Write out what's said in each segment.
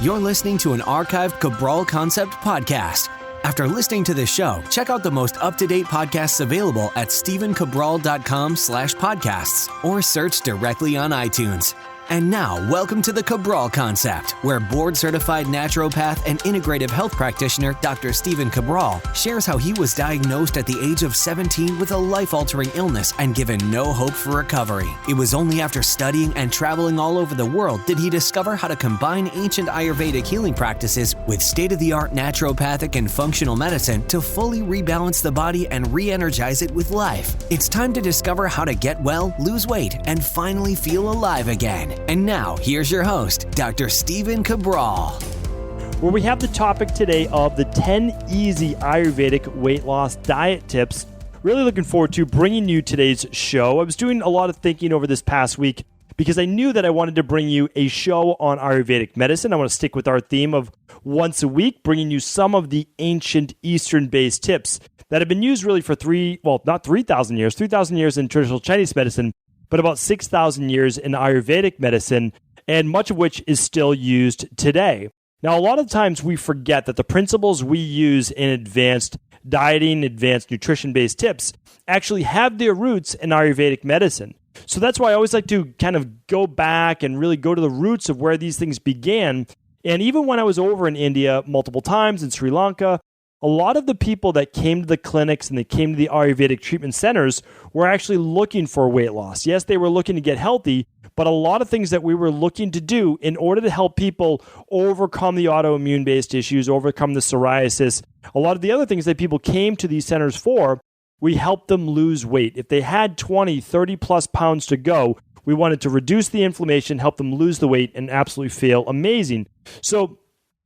You're listening to an archived Cabral Concept podcast. After listening to this show, check out the most up-to-date podcasts available at stephencabral.com/podcasts or search directly on iTunes. And now, welcome to the Cabral Concept, where board-certified naturopath and integrative health practitioner Dr. Stephen Cabral shares how he was diagnosed at the age of 17 with a life-altering illness and given no hope for recovery. It was only after studying and traveling all over the world did he discover how to combine ancient Ayurvedic healing practices with state-of-the-art naturopathic and functional medicine to fully rebalance the body and re-energize it with life. It's time to discover how to get well, lose weight, and finally feel alive again. And now, here's your host, Dr. Stephen Cabral. Where we have the topic today of the 10 easy Ayurvedic weight loss diet tips. Really looking forward to bringing you today's show. I was doing a lot of thinking over this past week because I knew that I wanted to bring you a show on Ayurvedic medicine. I want to stick with our theme of once a week, bringing you some of the ancient Eastern-based tips that have been used really for 3,000 years in traditional Chinese medicine, but about 6,000 years in Ayurvedic medicine, and much of which is still used today. Now, a lot of times we forget that the principles we use in advanced dieting, advanced nutrition-based tips actually have their roots in Ayurvedic medicine. So that's why I always like to kind of go back and really go to the roots of where these things began. And even when I was over in India multiple times, in Sri Lanka, a lot of the people that came to the clinics and they came to the Ayurvedic treatment centers were actually looking for weight loss. Yes, they were looking to get healthy, but a lot of things that we were looking to do in order to help people overcome the autoimmune-based issues, overcome the psoriasis, a lot of the other things that people came to these centers for, we helped them lose weight. If they had 20, 30 plus pounds to go, we wanted to reduce the inflammation, help them lose the weight, and absolutely feel amazing. So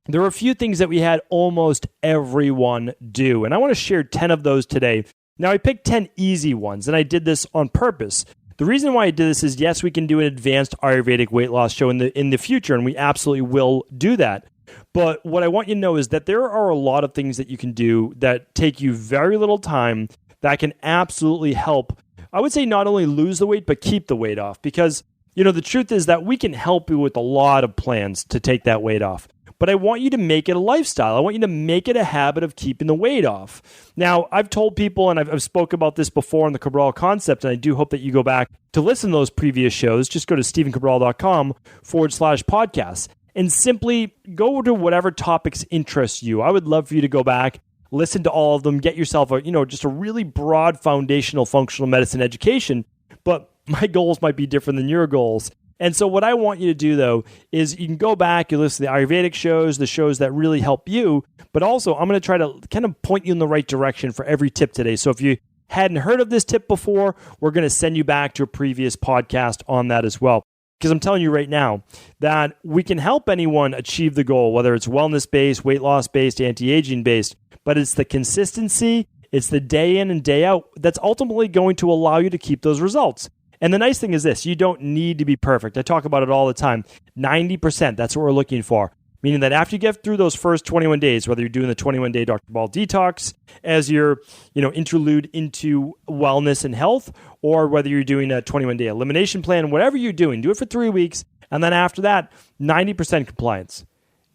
there are a few things that we had almost everyone do, and I want to share 10 of those today. Now, I picked 10 easy ones, and I did this on purpose. The reason why I did this is, yes, we can do an advanced Ayurvedic weight loss show in the future, and we absolutely will do that. But what I want you to know is that there are a lot of things that you can do that take you very little time that can absolutely help, I would say, not only lose the weight, but keep the weight off. Because, the truth is that we can help you with a lot of plans to take that weight off. But I want you to make it a lifestyle. I want you to make it a habit of keeping the weight off. Now, I've told people, and I've spoke about this before in the Cabral Concept, and I do hope that you go back to listen to those previous shows. Just go to stephencabral.com/podcasts and simply go to whatever topics interest you. I would love for you to go back, listen to all of them, get yourself just a really broad foundational functional medicine education. But my goals might be different than your goals. And so what I want you to do, though, is you can go back, you listen to the Ayurvedic shows, the shows that really help you, but also I'm going to try to kind of point you in the right direction for every tip today. So if you hadn't heard of this tip before, we're going to send you back to a previous podcast on that as well. Because I'm telling you right now that we can help anyone achieve the goal, whether it's wellness-based, weight loss-based, anti-aging-based, but it's the consistency, it's the day in and day out that's ultimately going to allow you to keep those results. And the nice thing is this, you don't need to be perfect. I talk about it all the time. 90%, that's what we're looking for. Meaning that after you get through those first 21 days, whether you're doing the 21-day Dr. Ball detox as your interlude into wellness and health, or whether you're doing a 21-day elimination plan, whatever you're doing, do it for 3 weeks. And then after that, 90% compliance.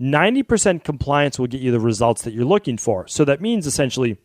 90% compliance will get you the results that you're looking for. So that means essentially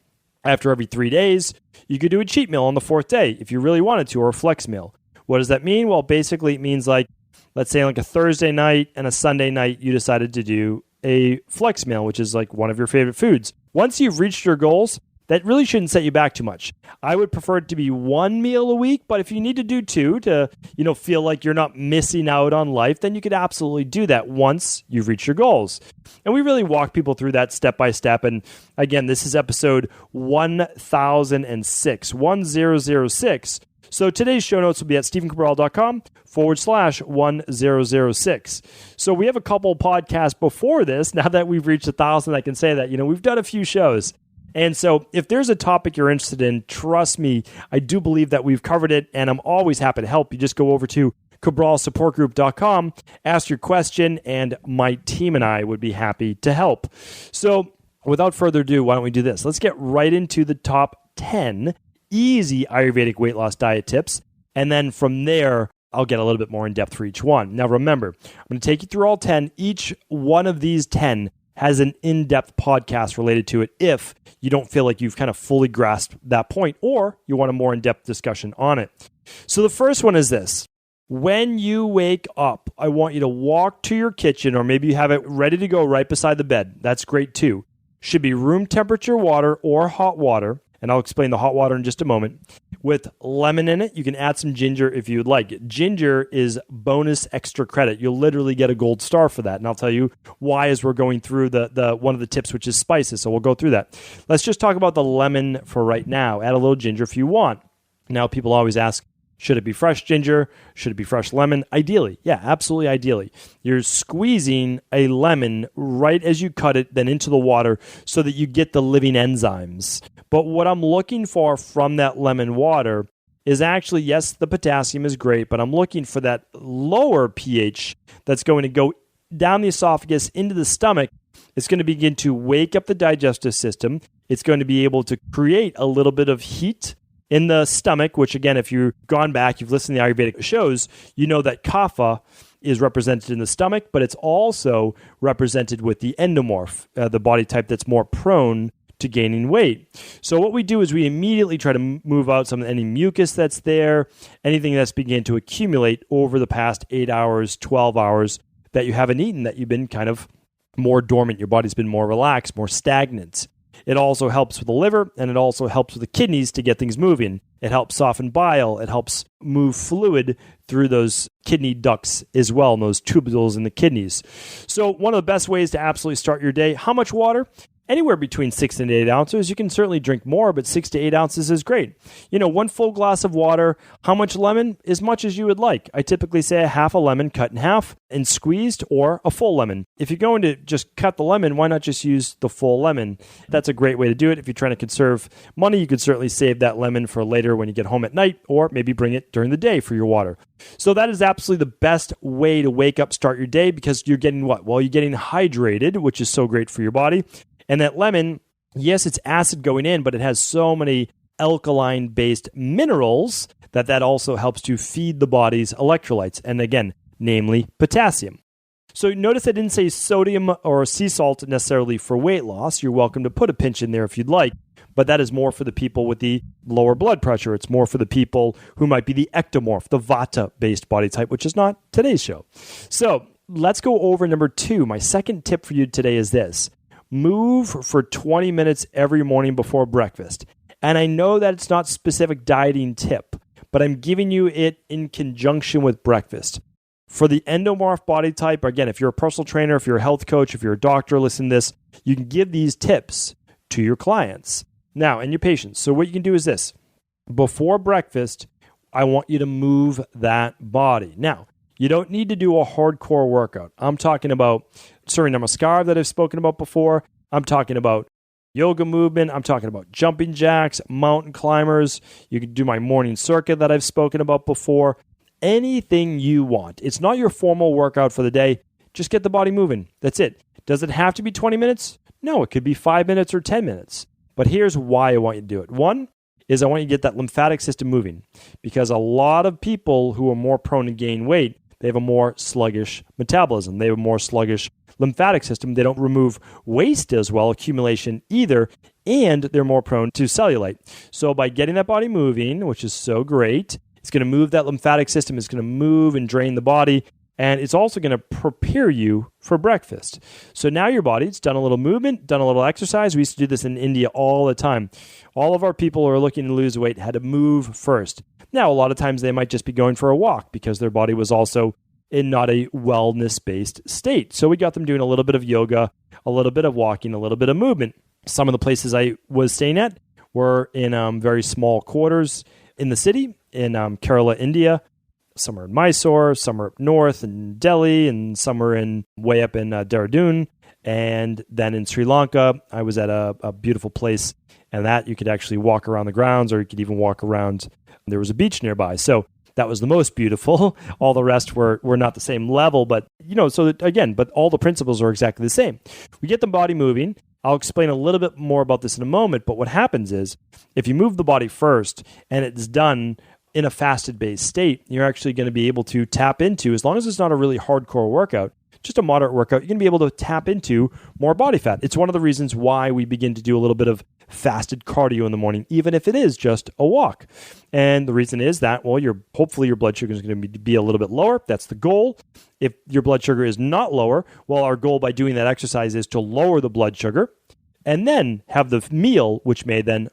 after every 3 days, you could do a cheat meal on the 4th day if you really wanted to, or a flex meal. What does that mean? Well, basically it means let's say like a Thursday night and a Sunday night, you decided to do a flex meal, which is like one of your favorite foods. Once you've reached your goals, that really shouldn't set you back too much. I would prefer it to be one meal a week, but if you need to do two to, feel like you're not missing out on life, then you could absolutely do that once you've reached your goals. And we really walk people through that step by step. And again, this is episode 1006. So today's show notes will be at stephencabral.com/1006. So we have a couple podcasts before this. Now that we've reached 1,000, I can say that, we've done a few shows. And so if there's a topic you're interested in, trust me, I do believe that we've covered it, and I'm always happy to help. You just go over to cabralsupportgroup.com, ask your question, and my team and I would be happy to help. So without further ado, why don't we do this? Let's get right into the top 10 easy Ayurvedic weight loss diet tips. And then from there, I'll get a little bit more in depth for each one. Now remember, I'm going to take you through all 10. Each one of these 10 has an in-depth podcast related to it if you don't feel like you've kind of fully grasped that point or you want a more in-depth discussion on it. So the first one is this. When you wake up, I want you to walk to your kitchen, or maybe you have it ready to go right beside the bed. That's great too. Should be room temperature water or hot water, and I'll explain the hot water in just a moment, with lemon in it. You can add some ginger if you would like. Ginger is bonus extra credit. You'll literally get a gold star for that, and I'll tell you why as we're going through the one of the tips, which is spices, so we'll go through that. Let's just talk about the lemon for right now. Add a little ginger if you want. Now, people always ask, should it be fresh ginger? Should it be fresh lemon? Ideally, yeah, absolutely ideally. You're squeezing a lemon right as you cut it, then into the water so that you get the living enzymes. But what I'm looking for from that lemon water is actually, yes, the potassium is great, but I'm looking for that lower pH that's going to go down the esophagus into the stomach. It's going to begin to wake up the digestive system. It's going to be able to create a little bit of heat in the stomach, which again, if you've gone back, you've listened to the Ayurvedic shows, you know that kapha is represented in the stomach, but it's also represented with the endomorph, the body type that's more prone to gaining weight. So what we do is we immediately try to move out any mucus that's there, anything that's began to accumulate over the past 8 hours, 12 hours that you haven't eaten, that you've been kind of more dormant. Your body's been more relaxed, more stagnant. It also helps with the liver, and it also helps with the kidneys to get things moving. It helps soften bile. It helps move fluid through those kidney ducts as well, and those tubules in the kidneys. So one of the best ways to absolutely start your day, how much water? Anywhere between 6 and 8 ounces. You can certainly drink more, but 6 to 8 ounces is great. 1 full glass of water. How much lemon? As much as you would like. I typically say a half a lemon cut in half and squeezed, or a full lemon. If you're going to just cut the lemon, why not just use the full lemon? That's a great way to do it. If you're trying to conserve money, you could certainly save that lemon for later when you get home at night, or maybe bring it during the day for your water. So that is absolutely the best way to wake up, start your day, because you're getting what? Well, you're getting hydrated, which is so great for your body. And that lemon, yes, it's acid going in, but it has so many alkaline-based minerals that also helps to feed the body's electrolytes, and again, namely potassium. So notice I didn't say sodium or sea salt necessarily for weight loss. You're welcome to put a pinch in there if you'd like, but that is more for the people with the lower blood pressure. It's more for the people who might be the ectomorph, the vata-based body type, which is not today's show. So let's go over number 2. My second tip for you today is this. Move for 20 minutes every morning before breakfast. And I know that it's not a specific dieting tip, but I'm giving you it in conjunction with breakfast. For the endomorph body type, again, if you're a personal trainer, if you're a health coach, if you're a doctor, listen to this, you can give these tips to your clients. Now, and your patients. So what you can do is this. Before breakfast, I want you to move that body. Now, you don't need to do a hardcore workout. I'm talking about Surya Namaskar that I've spoken about before. I'm talking about yoga movement. I'm talking about jumping jacks, mountain climbers. You can do my morning circuit that I've spoken about before. Anything you want. It's not your formal workout for the day. Just get the body moving. That's it. Does it have to be 20 minutes? No, it could be 5 minutes or 10 minutes. But here's why I want you to do it. One is I want you to get that lymphatic system moving, because a lot of people who are more prone to gain weight, they have a more sluggish metabolism. They have a more sluggish lymphatic system. They don't remove waste as well, accumulation either, and they're more prone to cellulite. So by getting that body moving, which is so great, it's going to move that lymphatic system. It's going to move and drain the body, and it's also going to prepare you for breakfast. So now your body, it's done a little movement, done a little exercise. We used to do this in India all the time. All of our people who are looking to lose weight had to move first. Now, a lot of times they might just be going for a walk because their body was also in not a wellness-based state. So we got them doing a little bit of yoga, a little bit of walking, a little bit of movement. Some of the places I was staying at were in very small quarters in the city, in Kerala, India. Some are in Mysore, some are up north in Delhi, and some are way up in Dehradun. And then in Sri Lanka, I was at a beautiful place, and that you could actually walk around the grounds, or you could even walk around. There was a beach nearby. So that was the most beautiful. All the rest were not the same level, but but all the principles are exactly the same. We get the body moving. I'll explain a little bit more about this in a moment, but what happens is if you move the body first and it's done in a fasted-based state, you're actually going to be able to tap into, as long as it's not a really hardcore workout, just a moderate workout, you're going to be able to tap into more body fat. It's one of the reasons why we begin to do a little bit of fasted cardio in the morning, even if it is just a walk. And the reason is that, well, hopefully your blood sugar is going to be a little bit lower. That's the goal. If your blood sugar is not lower, well, our goal by doing that exercise is to lower the blood sugar and then have the meal, which may then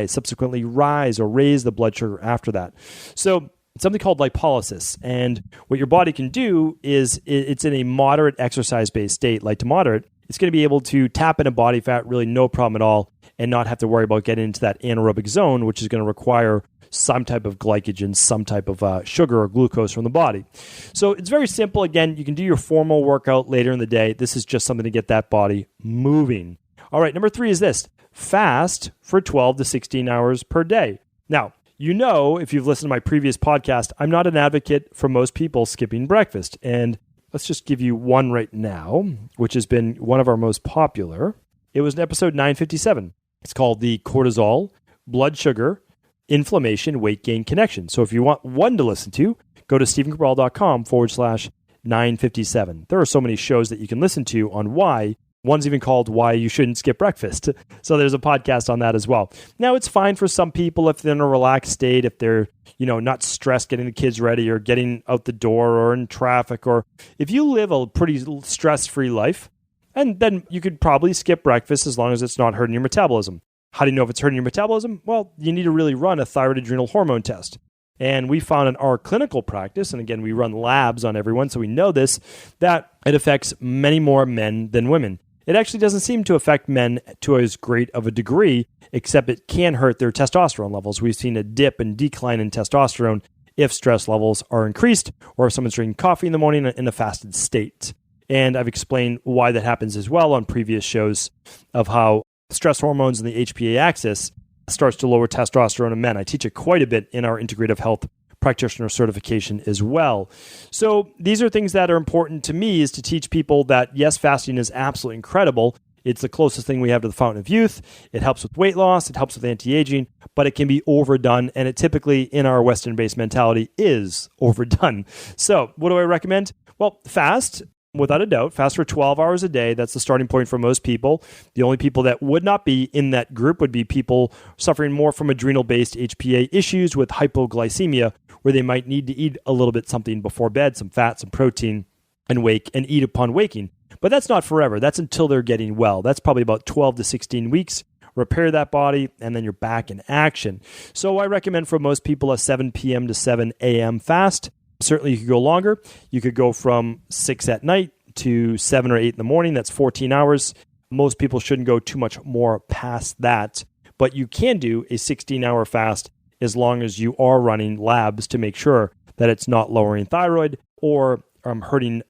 subsequently rise or raise the blood sugar after that. So it's something called lipolysis. And what your body can do is it's in a moderate exercise-based state, light to moderate. It's going to be able to tap into body fat, really no problem at all, and not have to worry about getting into that anaerobic zone, which is going to require some type of glycogen, some type of sugar or glucose from the body. So it's very simple. Again, you can do your formal workout later in the day. This is just something to get that body moving. All right, number 3 is this. Fast for 12 to 16 hours per day. Now, if you've listened to my previous podcast, I'm not an advocate for most people skipping breakfast. And let's just give you one right now, which has been one of our most popular. It was in episode 957. It's called the cortisol, blood sugar, inflammation, weight gain connection. So if you want one to listen to, go to stephencabral.com/957. There are so many shows that you can listen to on why. One's even called Why You Shouldn't Skip Breakfast. So there's a podcast on that as well. Now, it's fine for some people if they're in a relaxed state, if they're, not stressed getting the kids ready or getting out the door or in traffic, or if you live a pretty stress-free life, and then you could probably skip breakfast as long as it's not hurting your metabolism. How do you know if it's hurting your metabolism? Well, you need to really run a thyroid adrenal hormone test. And we found in our clinical practice, and again, we run labs on everyone, so we know this, that it affects many more men than women. It actually doesn't seem to affect men to as great of a degree, except it can hurt their testosterone levels. We've seen a dip and decline in testosterone if stress levels are increased or if someone's drinking coffee in the morning in a fasted state. And I've explained why that happens as well on previous shows of how stress hormones in the HPA axis starts to lower testosterone in men. I teach it quite a bit in our integrative health practitioner certification as well. So these are things that are important to me, is to teach people that yes, fasting is absolutely incredible. It's the closest thing we have to the fountain of youth. It helps with weight loss. It helps with anti-aging, but it can be overdone. And it typically, in our Western-based mentality, is overdone. So what do I recommend? Well, fast. Without a doubt, fast for 12 hours a day. That's the starting point for most people. The only people that would not be in that group would be people suffering more from adrenal-based HPA issues with hypoglycemia, where they might need to eat a little bit something before bed, some fat, some protein, and eat upon waking. But that's not forever. That's until they're getting well. That's probably about 12 to 16 weeks. Repair that body, and then you're back in action. So I recommend for most people a 7 p.m. to 7 a.m. fast. Certainly you could go longer. You could go from 6 at night to 7 or 8 in the morning. That's 14 hours. Most people shouldn't go too much more past that. But you can do a 16-hour fast as long as you are running labs to make sure that it's not lowering thyroid or hurting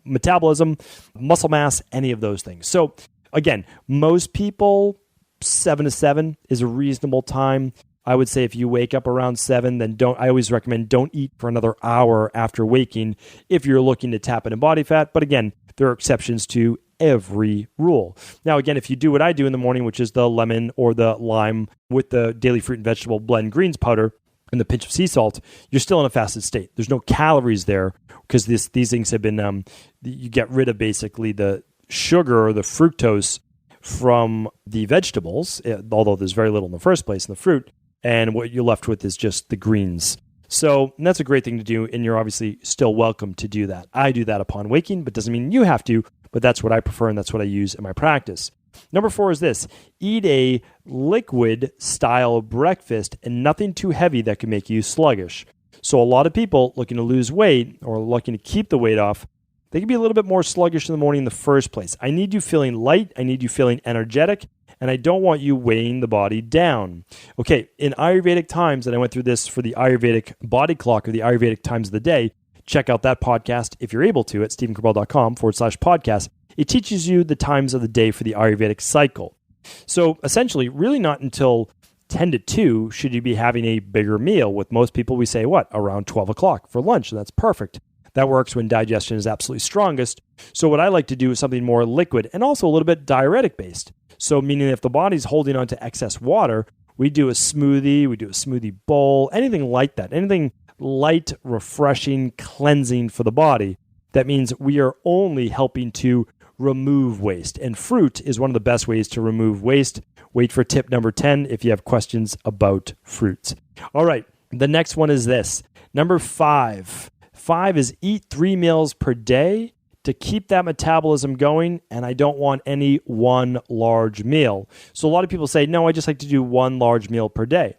metabolism, muscle mass, any of those things. So again, most people, 7 to 7 is a reasonable time. I would say if you wake up around 7, then I always recommend don't eat for another hour after waking if you're looking to tap into body fat. But again, there are exceptions to every rule. Now, again, if you do what I do in the morning, which is the lemon or the lime with the daily fruit and vegetable blend greens powder and the pinch of sea salt, you're still in a fasted state. There's no calories there because these things have been, you get rid of basically the sugar or the fructose from the vegetables, although there's very little in the first place in the fruit. And what you're left with is just the greens. So that's a great thing to do, and you're obviously still welcome to do that. I do that upon waking, but doesn't mean you have to, but that's what I prefer, and that's what I use in my practice. Number 4 is this. Eat a liquid-style breakfast and nothing too heavy that can make you sluggish. So a lot of people looking to lose weight or looking to keep the weight off, they can be a little bit more sluggish in the morning in the first place. I need you feeling light. I need you feeling energetic. And I don't want you weighing the body down. Okay, in Ayurvedic times, and I went through this for the Ayurvedic body clock or the Ayurvedic times of the day, check out that podcast if you're able to at stephencabral.com/podcast. It teaches you the times of the day for the Ayurvedic cycle. So essentially, really not until 10 to 2 should you be having a bigger meal. With most people, we say, around 12 o'clock for lunch, and that's perfect. That works when digestion is absolutely strongest. So what I like to do is something more liquid and also a little bit diuretic based. So meaning if the body's holding on to excess water, we do a smoothie, we do a smoothie bowl, anything like that, anything light, refreshing, cleansing for the body. That means we are only helping to remove waste. And fruit is one of the best ways to remove waste. Wait for tip number 10 if you have questions about fruits. All right, the next one is this. Number 5. 5 is eat 3 meals per day to keep that metabolism going, and I don't want any one large meal. So a lot of people say, no, I just like to do one large meal per day.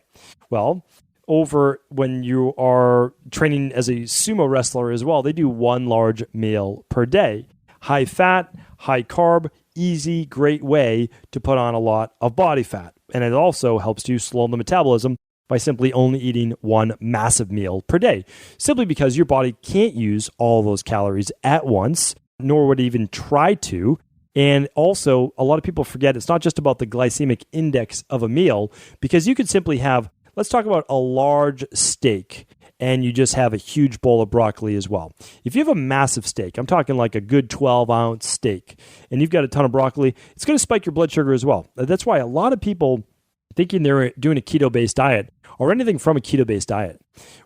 Well, over when you are training as a sumo wrestler as well, they do one large meal per day. High fat, high carb, easy, great way to put on a lot of body fat. And it also helps to slow the metabolism by simply only eating one massive meal per day, simply because your body can't use all those calories at once, nor would it even try to. And also, a lot of people forget it's not just about the glycemic index of a meal, because you could simply have, let's talk about a large steak, and you just have a huge bowl of broccoli as well. If you have a massive steak, I'm talking like a good 12-ounce steak, and you've got a ton of broccoli, it's going to spike your blood sugar as well. That's why a lot of people thinking they're doing a keto-based diet or anything from a keto-based diet,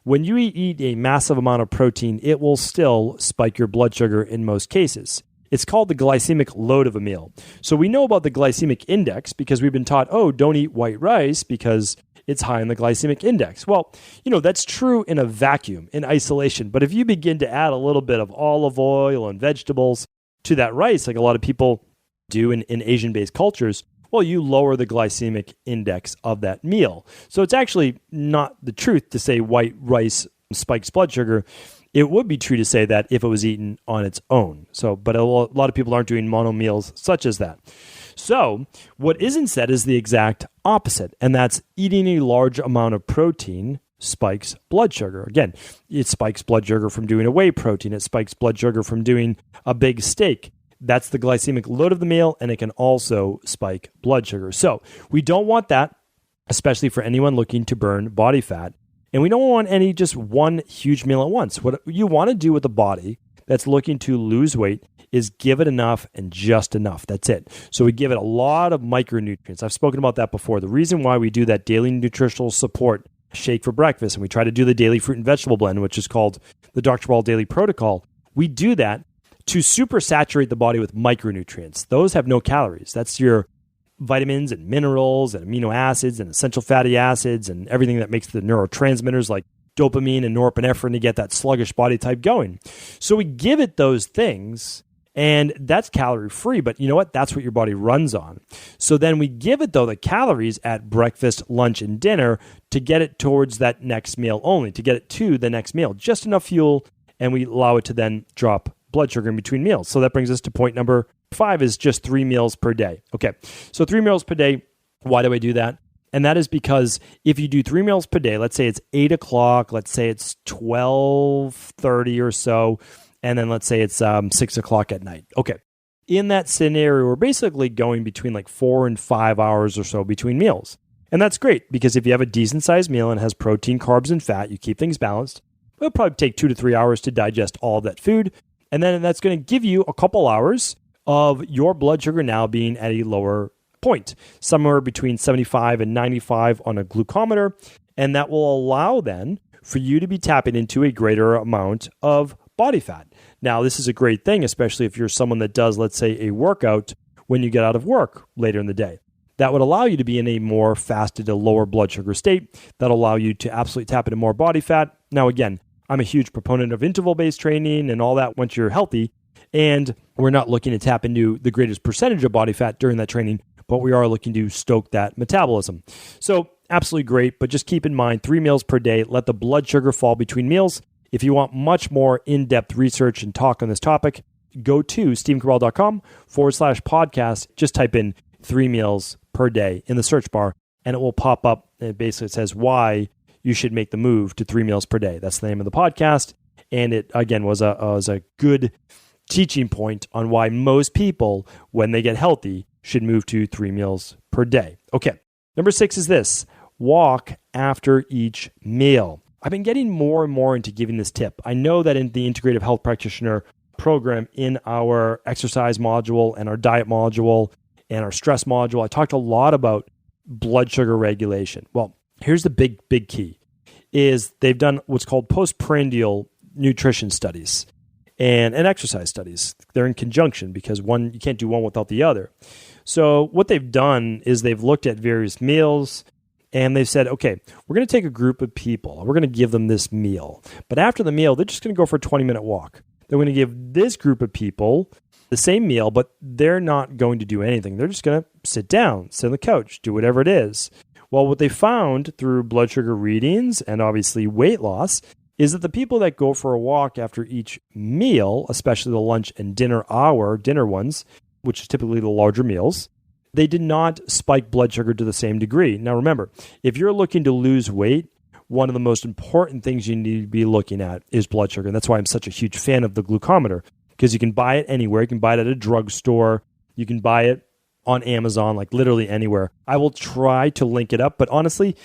when you eat a massive amount of protein, it will still spike your blood sugar in most cases. It's called the glycemic load of a meal. So we know about the glycemic index because we've been taught, oh, don't eat white rice because it's high in the glycemic index. Well, that's true in a vacuum, in isolation. But if you begin to add a little bit of olive oil and vegetables to that rice, like a lot of people do in Asian-based cultures, well, you lower the glycemic index of that meal. So it's actually not the truth to say white rice spikes blood sugar. It would be true to say that if it was eaten on its own. But a lot of people aren't doing mono meals such as that. So what isn't said is the exact opposite, and that's eating a large amount of protein spikes blood sugar. Again, it spikes blood sugar from doing a whey protein. It spikes blood sugar from doing a big steak. That's the glycemic load of the meal, and it can also spike blood sugar. So we don't want that, especially for anyone looking to burn body fat. And we don't want any just one huge meal at once. What you want to do with the body that's looking to lose weight is give it enough and just enough. That's it. So we give it a lot of micronutrients. I've spoken about that before. The reason why we do that daily nutritional support shake for breakfast, and we try to do the daily fruit and vegetable blend, which is called the Dr. Cabral Daily Protocol, we do that to super saturate the body with micronutrients. Those have no calories. That's your vitamins and minerals and amino acids and essential fatty acids and everything that makes the neurotransmitters like dopamine and norepinephrine to get that sluggish body type going. So we give it those things, and that's calorie free, but you know what? That's what your body runs on. So then we give it, though, the calories at breakfast, lunch, and dinner to get it towards that next meal only, to get it to the next meal. Just enough fuel, and we allow it to then drop blood sugar in between meals. So that brings us to point number 5 is just 3 meals per day. Okay, so 3 meals per day. Why do I do that? And that is because if you do 3 meals per day, let's say it's 8 o'clock, let's say it's 12:30 or so, and then let's say it's 6 o'clock at night. Okay, in that scenario, we're basically going between like 4 and 5 hours or so between meals. And that's great because if you have a decent sized meal and it has protein, carbs, and fat, you keep things balanced. It'll probably take 2 to 3 hours to digest all of that food. And then that's going to give you a couple hours of your blood sugar now being at a lower point, somewhere between 75 and 95 on a glucometer. And that will allow then for you to be tapping into a greater amount of body fat. Now, this is a great thing, especially if you're someone that does, let's say, a workout when you get out of work later in the day. That would allow you to be in a more fasted, a lower blood sugar state. That'll allow you to absolutely tap into more body fat. Now, again, I'm a huge proponent of interval-based training and all that once you're healthy. And we're not looking to tap into the greatest percentage of body fat during that training, but we are looking to stoke that metabolism. So absolutely great, but just keep in mind 3 meals per day. Let the blood sugar fall between meals. If you want much more in-depth research and talk on this topic, go to StephenCabral.com/podcast. Just type in 3 meals per day in the search bar, and it will pop up. And it basically says why you should make the move to 3 meals per day. That's the name of the podcast. And it, again, was a good teaching point on why most people, when they get healthy, should move to 3 meals per day. Okay, number 6 is this: walk after each meal. I've been getting more and more into giving this tip. I know that in the Integrative Health Practitioner program, in our exercise module and our diet module and our stress module, I talked a lot about blood sugar regulation? Well, here's the big key, is they've done what's called postprandial nutrition studies and exercise studies. They're in conjunction because you can't do one without the other. So what they've done is they've looked at various meals and they've said, okay, we're going to take a group of people. We're going to give them this meal. But after the meal, they're just going to go for a 20-minute walk. They're going to give this group of people the same meal, but they're not going to do anything. They're just going to sit down, sit on the couch, do whatever it is. Well, what they found through blood sugar readings and obviously weight loss is that the people that go for a walk after each meal, especially the lunch and dinner ones, which is typically the larger meals, they did not spike blood sugar to the same degree. Now remember, if you're looking to lose weight, one of the most important things you need to be looking at is blood sugar. And that's why I'm such a huge fan of the glucometer, because you can buy it anywhere. You can buy it at a drugstore. You can buy it on Amazon, like literally anywhere. I will try to link it up. But honestly,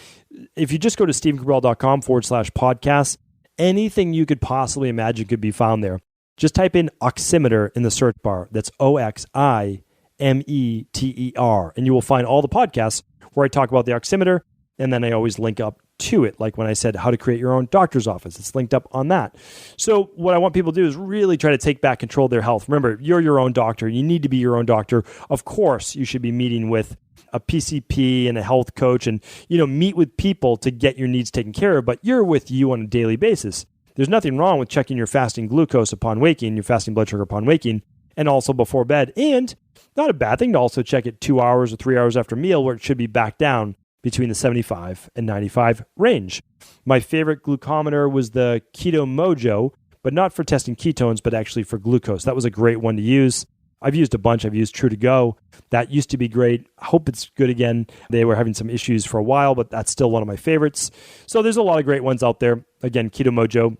if you just go to stevencabral.com/podcast, anything you could possibly imagine could be found there. Just type in oximeter in the search bar. That's OXIMETER. And you will find all the podcasts where I talk about the oximeter. And then I always link up to it. Like when I said how to create your own doctor's office, it's linked up on that. So what I want people to do is really try to take back control of their health. Remember, you're your own doctor. You need to be your own doctor. Of course, you should be meeting with a PCP and a health coach and, meet with people to get your needs taken care of, but you're with you on a daily basis. There's nothing wrong with checking your fasting glucose upon waking, your fasting blood sugar upon waking, and also before bed. And not a bad thing to also check it 2 hours or 3 hours after meal, where it should be back down between the 75 and 95 range. My favorite glucometer was the Keto Mojo, but not for testing ketones, but actually for glucose. That was a great one to use. I've used a bunch. I've used True to Go. That used to be great. I hope it's good again. They were having some issues for a while, but that's still one of my favorites. So there's a lot of great ones out there. Again, Keto Mojo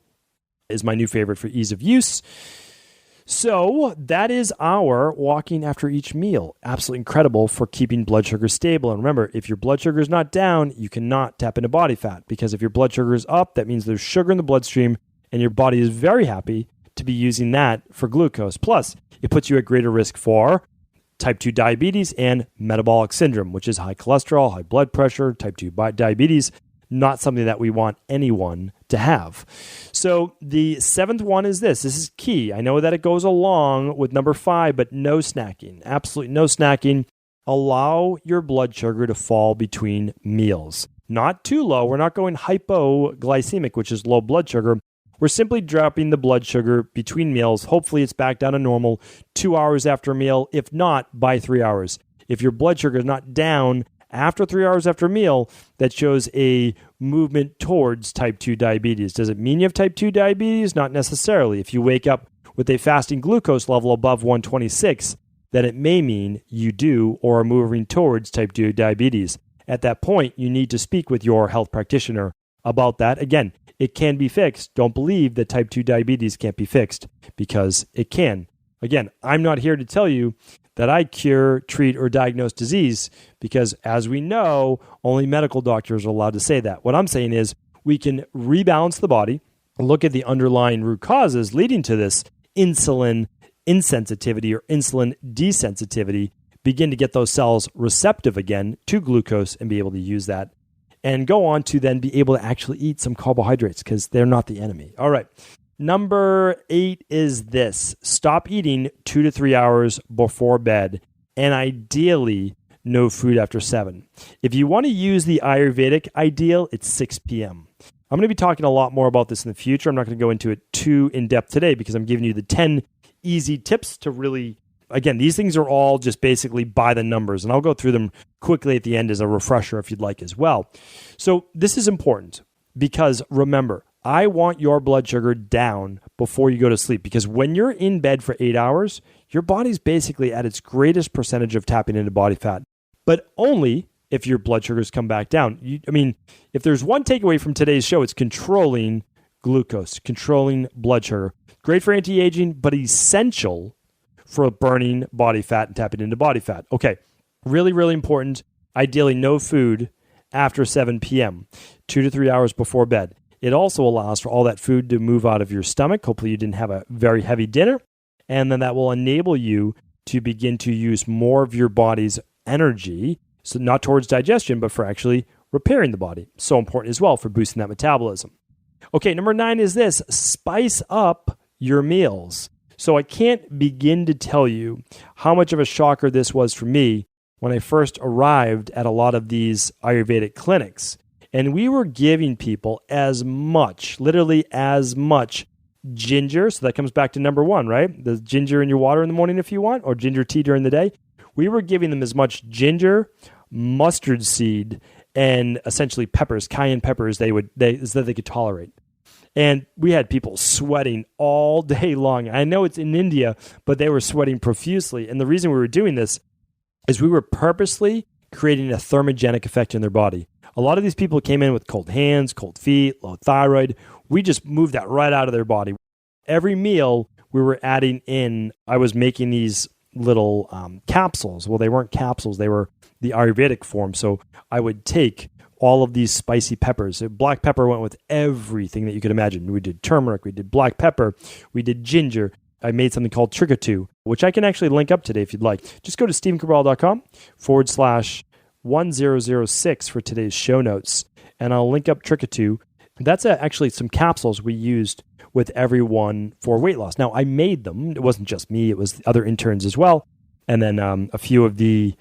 is my new favorite for ease of use. So that is our walking after each meal. Absolutely incredible for keeping blood sugar stable. And remember, if your blood sugar is not down, you cannot tap into body fat, because if your blood sugar is up, that means there's sugar in the bloodstream and your body is very happy to be using that for glucose. Plus, it puts you at greater risk for type 2 diabetes and metabolic syndrome, which is high cholesterol, high blood pressure, type 2 diabetes. Not something that we want anyone to have. So the seventh one is this. This is key. I know that it goes along with number 5, but no snacking. Absolutely no snacking. Allow your blood sugar to fall between meals. Not too low. We're not going hypoglycemic, which is low blood sugar. We're simply dropping the blood sugar between meals. Hopefully it's back down to normal 2 hours after a meal, if not by 3 hours. If your blood sugar is not down after 3 hours after a meal, that shows a movement towards type 2 diabetes. Does it mean you have type 2 diabetes? Not necessarily. If you wake up with a fasting glucose level above 126, then it may mean you do or are moving towards type 2 diabetes. At that point, you need to speak with your health practitioner about that. Again, it can be fixed. Don't believe that type 2 diabetes can't be fixed, because it can. Again, I'm not here to tell you that I cure, treat, or diagnose disease, because as we know, only medical doctors are allowed to say that. What I'm saying is we can rebalance the body, look at the underlying root causes leading to this insulin insensitivity or insulin desensitivity, begin to get those cells receptive again to glucose and be able to use that, and go on to then be able to actually eat some carbohydrates, because they're not the enemy. All right. Number 8 is this. Stop eating 2 to 3 hours before bed, and ideally no food after 7. If you want to use the Ayurvedic ideal, it's 6 p.m. I'm going to be talking a lot more about this in the future. I'm not going to go into it too in depth today, because I'm giving you the 10 easy tips to really, again, these things are all just basically by the numbers, and I'll go through them quickly at the end as a refresher if you'd like as well. So this is important, because remember, I want your blood sugar down before you go to sleep, because when you're in bed for 8 hours, your body's basically at its greatest percentage of tapping into body fat, but only if your blood sugars come back down. If there's one takeaway from today's show, it's controlling glucose, controlling blood sugar. Great for anti-aging, but essential for burning body fat and tapping into body fat. Okay, really, really important. Ideally, no food after 7 p.m., 2 to 3 hours before bed. It also allows for all that food to move out of your stomach. Hopefully you didn't have a very heavy dinner. And then that will enable you to begin to use more of your body's energy So not towards digestion, but for actually repairing the body. So important as well for boosting that metabolism. Okay, number 9 is this: spice up your meals. So I can't begin to tell you how much of a shocker this was for me when I first arrived at a lot of these Ayurvedic clinics. And we were giving people as much, literally as much ginger. So that comes back to number 1, right? The ginger in your water in the morning if you want, or ginger tea during the day. We were giving them as much ginger, mustard seed, and essentially peppers, cayenne peppers, so that they could tolerate. And we had people sweating all day long. I know it's in India, but they were sweating profusely. And the reason we were doing this is we were purposely creating a thermogenic effect in their body. A lot of these people came in with cold hands, cold feet, low thyroid. We just moved that right out of their body. Every meal we were adding in, I was making these little capsules. Well, they weren't capsules. They were the Ayurvedic form. So I would take all of these spicy peppers. Black pepper went with everything that you could imagine. We did turmeric, we did black pepper, we did ginger. I made something called Trickatoo, which I can actually link up today if you'd like. Just go to stephencabral.com/1006 for today's show notes, and I'll link up Trickatoo. That's actually some capsules we used with everyone for weight loss. Now, I made them. It wasn't just me. It was the other interns as well, and then a few of the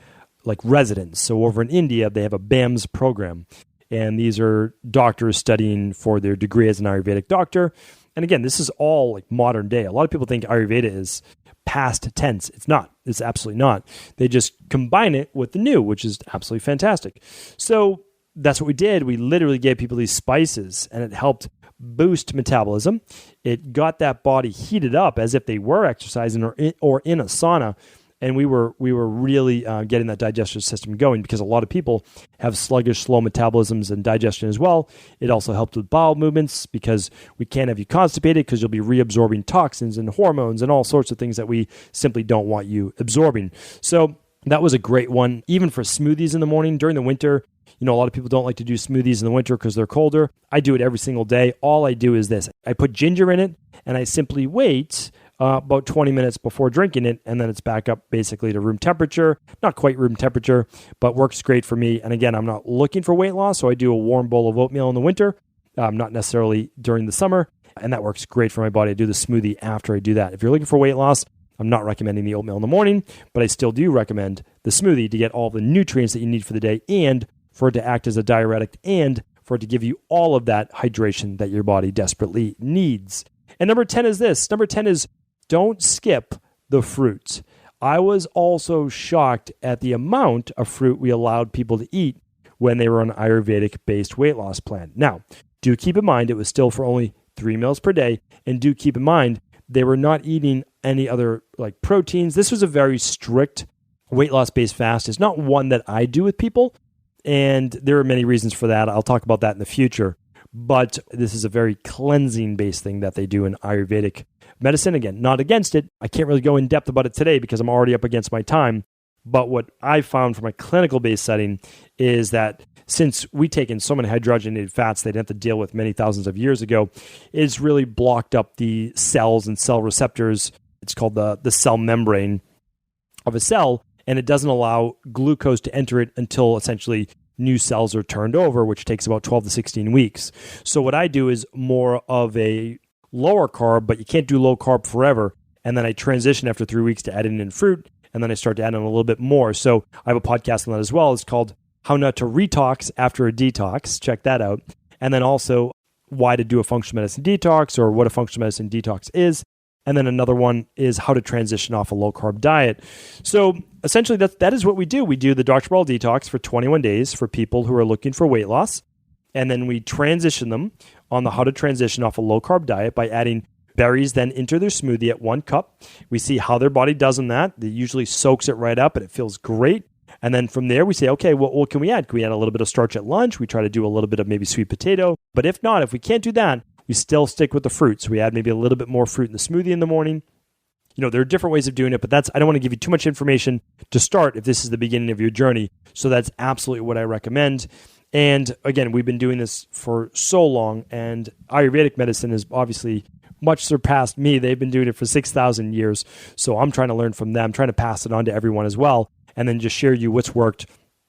residents. So over in India, they have a BAMS program, and these are doctors studying for their degree as an Ayurvedic doctor. And again, this is all modern day. A lot of people think Ayurveda is past tense. It's not. It's absolutely not. They just combine it with the new, which is absolutely fantastic. So that's what we did. We literally gave people these spices, and it helped boost metabolism. It got that body heated up as if they were exercising or in a sauna. And we were really getting that digestive system going, because a lot of people have sluggish, slow metabolisms and digestion as well. It also helped with bowel movements, because we can't have you constipated, because you'll be reabsorbing toxins and hormones and all sorts of things that we simply don't want you absorbing. So that was a great one, even for smoothies in the morning during the winter. A lot of people don't like to do smoothies in the winter because they're colder. I do it every single day. All I do is this: I put ginger in it, and I simply wait about 20 minutes before drinking it, and then it's back up basically to room temperature. Not quite room temperature, but works great for me. And again, I'm not looking for weight loss, so I do a warm bowl of oatmeal in the winter, not necessarily during the summer, and that works great for my body. I do the smoothie after I do that. If you're looking for weight loss, I'm not recommending the oatmeal in the morning, but I still do recommend the smoothie to get all the nutrients that you need for the day, and for it to act as a diuretic, and for it to give you all of that hydration that your body desperately needs. And number 10 is this. Number 10 is don't skip the fruit. I was also shocked at the amount of fruit we allowed people to eat when they were on an Ayurvedic-based weight loss plan. Now, do keep in mind it was still for only 3 meals per day, and do keep in mind they were not eating any other proteins. This was a very strict weight loss-based fast. It's not one that I do with people, and there are many reasons for that. I'll talk about that in the future. But this is a very cleansing-based thing that they do in Ayurvedic medicine. Again, not against it. I can't really go in depth about it today because I'm already up against my time. But what I found from a clinical-based setting is that since we take in so many hydrogenated fats they didn't have to deal with many thousands of years ago, it's really blocked up the cells and cell receptors. It's called the cell membrane of a cell, and it doesn't allow glucose to enter it until essentially new cells are turned over, which takes about 12 to 16 weeks. So what I do is more of a lower carb, but you can't do low carb forever. And then I transition after 3 weeks to adding in fruit, and then I start to add in a little bit more. So I have a podcast on that as well. It's called How Not to Retox After a Detox. Check that out. And then also why to do a functional medicine detox, or what a functional medicine detox is. And then another one is how to transition off a low-carb diet. So essentially, that is what we do. We do the Dr. Cabral detox for 21 days for people who are looking for weight loss. And then we transition them on the how to transition off a low-carb diet by adding berries then into their smoothie at 1 cup. We see how their body does in that. It usually soaks it right up, and it feels great. And then from there, we say, okay, well, what can we add? Can we add a little bit of starch at lunch? We try to do a little bit of maybe sweet potato. But if not, if we can't do that, we still stick with the fruit. So we add maybe a little bit more fruit in the smoothie in the morning. There are different ways of doing it, but I don't want to give you too much information to start if this is the beginning of your journey. So that's absolutely what I recommend. And again, we've been doing this for so long, and Ayurvedic medicine has obviously much surpassed me. They've been doing it for 6,000 years. So I'm trying to learn from them, trying to pass it on to everyone as well, and then just share you what's worked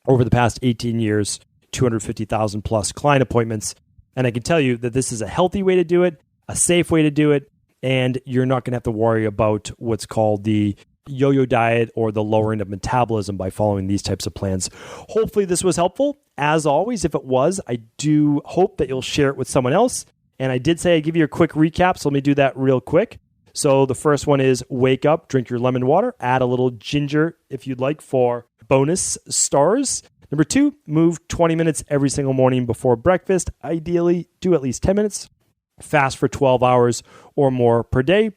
over the past 18 years, 250,000 plus client appointments. And I can tell you that this is a healthy way to do it, a safe way to do it, and you're not going to have to worry about what's called the yo-yo diet or the lowering of metabolism by following these types of plans. Hopefully this was helpful. As always, if it was, I do hope that you'll share it with someone else. And I did say I'd give you a quick recap, so let me do that real quick. So the first one is wake up, drink your lemon water, add a little ginger if you'd like for bonus stars. Number 2, move 20 minutes every single morning before breakfast. Ideally, do at least 10 minutes. Fast for 12 hours or more per day.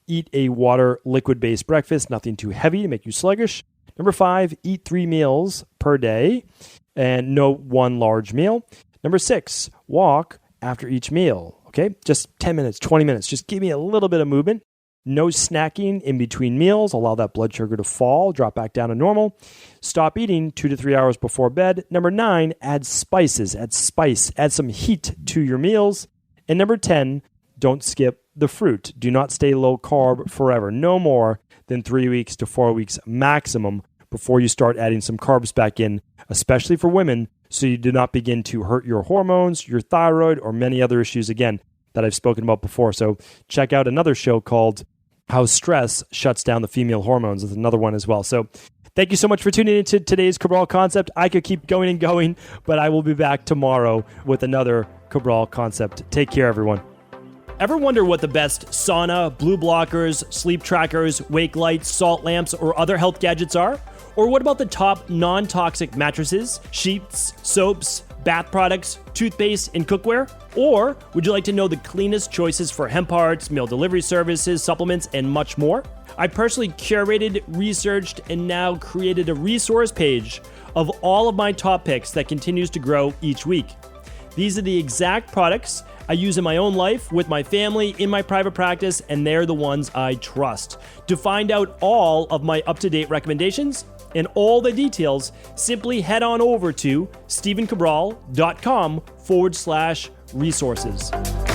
Eat a water liquid-based breakfast, nothing too heavy to make you sluggish. Number 5, eat 3 meals per day and no one large meal. Number 6, walk after each meal. Okay, just 10 minutes, 20 minutes. Just give me a little bit of movement. No snacking in between meals. Allow that blood sugar to fall, drop back down to normal. Stop eating 2 to 3 hours before bed. Number 9, add spices, add spice, add some heat to your meals. And number 10, don't skip the fruit. Do not stay low carb forever. No more than 3 weeks to 4 weeks maximum before you start adding some carbs back in, especially for women, so you do not begin to hurt your hormones, your thyroid, or many other issues, again, that I've spoken about before. So check out another show called How Stress Shuts Down the Female Hormones. There's another one as well. So thank you so much for tuning into today's Cabral Concept. I could keep going and going, but I will be back tomorrow with another Cabral Concept. Take care, everyone. Ever wonder what the best sauna, blue blockers, sleep trackers, wake lights, salt lamps, or other health gadgets are? Or what about the top non-toxic mattresses, sheets, soaps, bath products, toothpaste, and cookware? Or would you like to know the cleanest choices for hemp parts, meal delivery services, supplements, and much more? I personally curated, researched, and now created a resource page of all of my top picks that continues to grow each week. These are the exact products I use in my own life, with my family, in my private practice, and they're the ones I trust. To find out all of my up-to-date recommendations and all the details, simply head on over to stephencabral.com/resources.